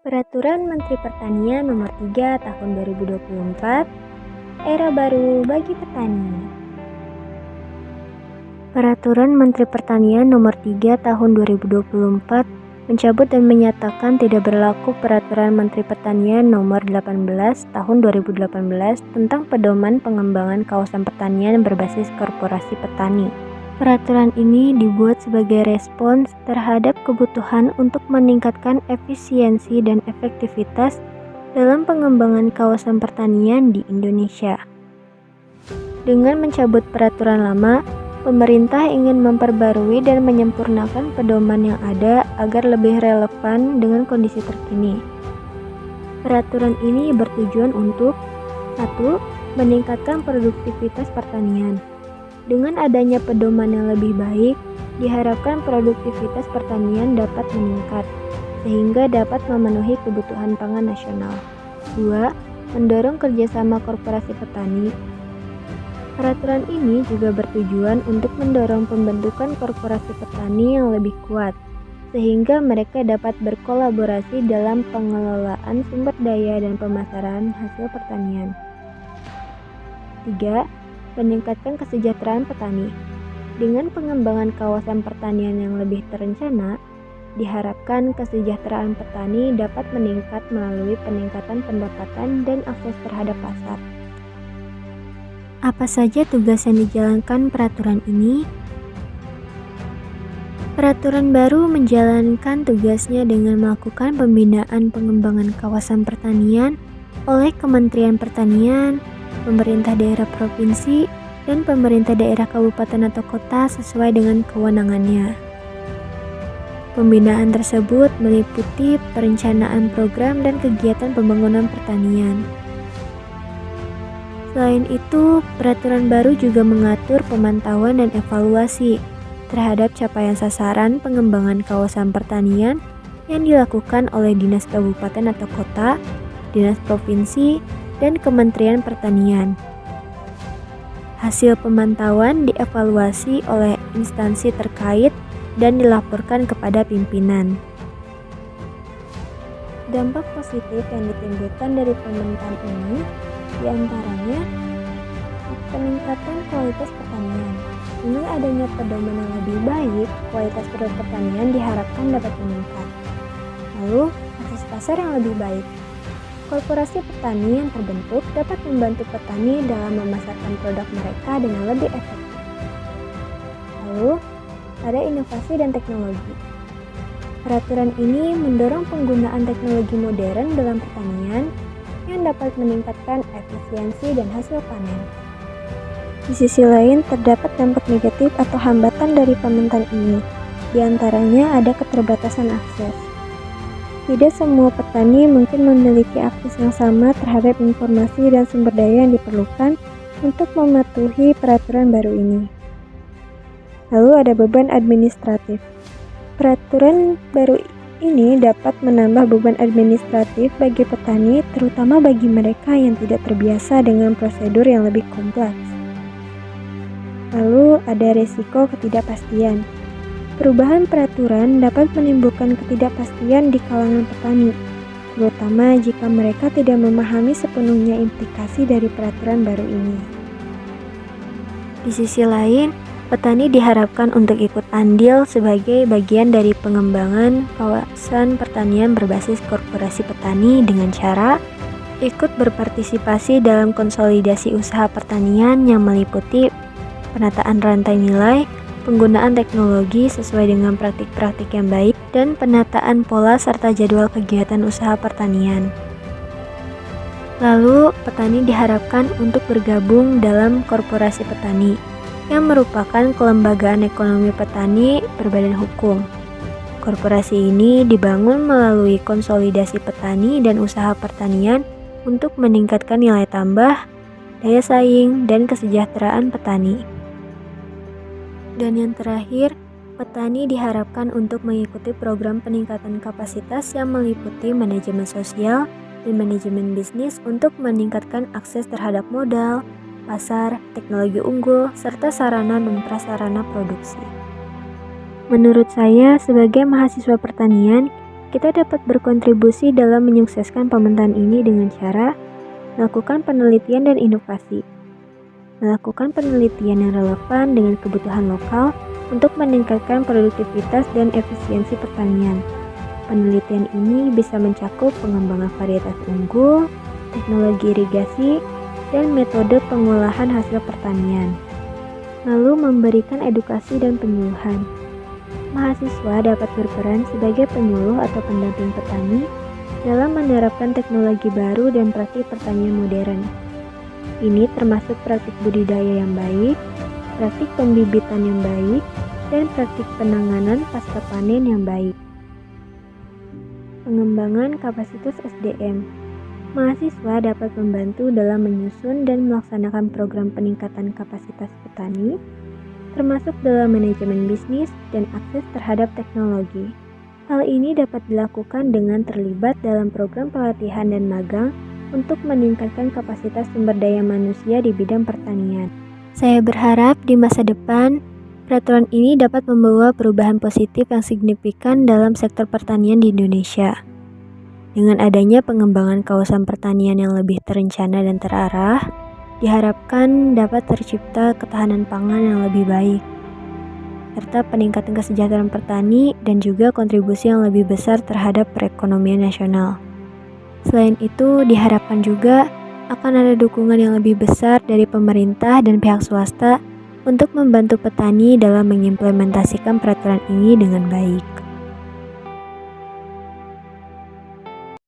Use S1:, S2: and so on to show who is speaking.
S1: Peraturan Menteri Pertanian Nomor 3 Tahun 2024, era baru bagi petani. Peraturan Menteri Pertanian Nomor 3 Tahun 2024 mencabut dan menyatakan tidak berlaku Peraturan Menteri Pertanian Nomor 18 Tahun 2018 tentang pedoman pengembangan kawasan pertanian berbasis korporasi petani. Peraturan ini dibuat sebagai respons terhadap kebutuhan untuk meningkatkan efisiensi dan efektivitas dalam pengembangan kawasan pertanian di Indonesia. Dengan mencabut peraturan lama, pemerintah ingin memperbarui dan menyempurnakan pedoman yang ada agar lebih relevan dengan kondisi terkini. Peraturan ini bertujuan untuk 1. Meningkatkan produktivitas pertanian. Dengan adanya pedoman yang lebih baik, diharapkan produktivitas pertanian dapat meningkat, sehingga dapat memenuhi kebutuhan pangan nasional. 2. Mendorong kerjasama korporasi petani. Peraturan ini juga bertujuan untuk mendorong pembentukan korporasi petani yang lebih kuat, sehingga mereka dapat berkolaborasi dalam pengelolaan sumber daya dan pemasaran hasil pertanian. 3. Meningkatkan kesejahteraan petani. Dengan pengembangan kawasan pertanian yang lebih terencana, diharapkan kesejahteraan petani dapat meningkat melalui peningkatan pendapatan dan akses terhadap pasar. Apa saja tugas yang dijalankan peraturan ini? Peraturan baru menjalankan tugasnya dengan melakukan pembinaan pengembangan kawasan pertanian oleh Kementerian Pertanian, pemerintah daerah provinsi, dan pemerintah daerah kabupaten atau kota sesuai dengan kewenangannya. Pembinaan tersebut meliputi perencanaan program dan kegiatan pembangunan pertanian. Selain itu, peraturan baru juga mengatur pemantauan dan evaluasi terhadap capaian sasaran pengembangan kawasan pertanian yang dilakukan oleh dinas kabupaten atau kota, dinas provinsi, dan Kementerian Pertanian. Hasil pemantauan dievaluasi oleh instansi terkait dan dilaporkan kepada pimpinan. Dampak positif yang ditimbulkan dari pemerintahan ini diantaranya peningkatan kualitas pertanian. Dengan adanya pedoman yang lebih baik, kualitas produk pertanian diharapkan dapat meningkat. Lalu, akses pasar yang lebih baik. Korporasi petani yang terbentuk dapat membantu petani dalam memasarkan produk mereka dengan lebih efektif. Lalu, ada inovasi dan teknologi. Peraturan ini mendorong penggunaan teknologi modern dalam pertanian yang dapat meningkatkan efisiensi dan hasil panen. Di sisi lain, terdapat dampak negatif atau hambatan dari pemerintahan ini. Di antaranya ada keterbatasan akses. Tidak semua petani mungkin memiliki akses yang sama terhadap informasi dan sumber daya yang diperlukan untuk mematuhi peraturan baru ini. Lalu ada beban administratif. Peraturan baru ini dapat menambah beban administratif bagi petani, terutama bagi mereka yang tidak terbiasa dengan prosedur yang lebih kompleks. Lalu ada risiko ketidakpastian. Perubahan peraturan dapat menimbulkan ketidakpastian di kalangan petani, terutama jika mereka tidak memahami sepenuhnya implikasi dari peraturan baru ini. Di sisi lain, petani diharapkan untuk ikut andil sebagai bagian dari pengembangan kawasan pertanian berbasis korporasi petani dengan cara ikut berpartisipasi dalam konsolidasi usaha pertanian yang meliputi penataan rantai nilai, penggunaan teknologi sesuai dengan praktik-praktik yang baik, dan penataan pola serta jadwal kegiatan usaha pertanian. Lalu, petani diharapkan untuk bergabung dalam korporasi petani, yang merupakan kelembagaan ekonomi petani berbadan hukum. Korporasi ini dibangun melalui konsolidasi petani dan usaha pertanian untuk meningkatkan nilai tambah, daya saing, dan kesejahteraan petani. Dan yang terakhir, petani diharapkan untuk mengikuti program peningkatan kapasitas yang meliputi manajemen sosial dan manajemen bisnis untuk meningkatkan akses terhadap modal, pasar, teknologi unggul, serta sarana dan prasarana produksi. Menurut saya, sebagai mahasiswa pertanian, Kita dapat berkontribusi dalam menyukseskan pemerintahan ini dengan cara melakukan penelitian dan inovasi, melakukan penelitian yang relevan dengan kebutuhan lokal untuk meningkatkan produktivitas dan efisiensi pertanian. Penelitian ini bisa mencakup pengembangan varietas unggul, teknologi irigasi, dan metode pengolahan hasil pertanian. Lalu memberikan edukasi dan penyuluhan. Mahasiswa dapat berperan sebagai penyuluh atau pendamping petani dalam menerapkan teknologi baru dan praktik pertanian modern. Ini termasuk praktik budidaya yang baik, praktik pembibitan yang baik, dan praktik penanganan pasca panen yang baik. Pengembangan kapasitas SDM. Mahasiswa dapat membantu dalam menyusun dan melaksanakan program peningkatan kapasitas petani, termasuk dalam manajemen bisnis dan akses terhadap teknologi. Hal ini dapat dilakukan dengan terlibat dalam program pelatihan dan magang untuk meningkatkan kapasitas sumber daya manusia di bidang pertanian. Saya berharap di masa depan, peraturan ini dapat membawa perubahan positif yang signifikan dalam sektor pertanian di Indonesia. Dengan adanya pengembangan kawasan pertanian yang lebih terencana dan terarah, diharapkan dapat tercipta ketahanan pangan yang lebih baik, serta peningkatan kesejahteraan petani dan juga kontribusi yang lebih besar terhadap perekonomian nasional. Selain itu, diharapkan juga akan ada dukungan yang lebih besar dari pemerintah dan pihak swasta untuk membantu petani dalam mengimplementasikan peraturan ini dengan baik.